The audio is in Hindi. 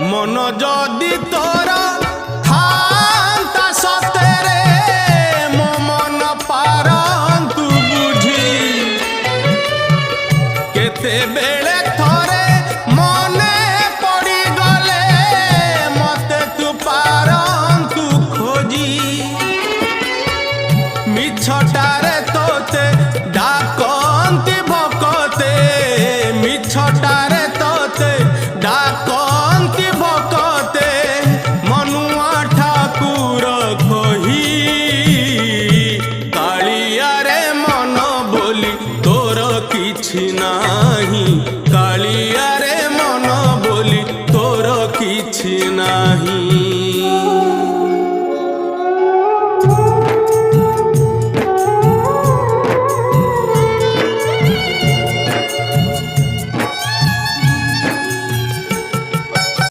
मन जदि तोर थांता सतेरे मो मन पारंतु बुझी केते बेले थरे मने पड़ी गले मते तू पारंतु खोजी मिछटारे तोते डाकंती भकते मिछटारे तोते डाकंती भकते मनुआ ठाकुर कही कालिया रे मन बोली तोर किछि नाही कालिया रे मन बोली तोर किछि नाही।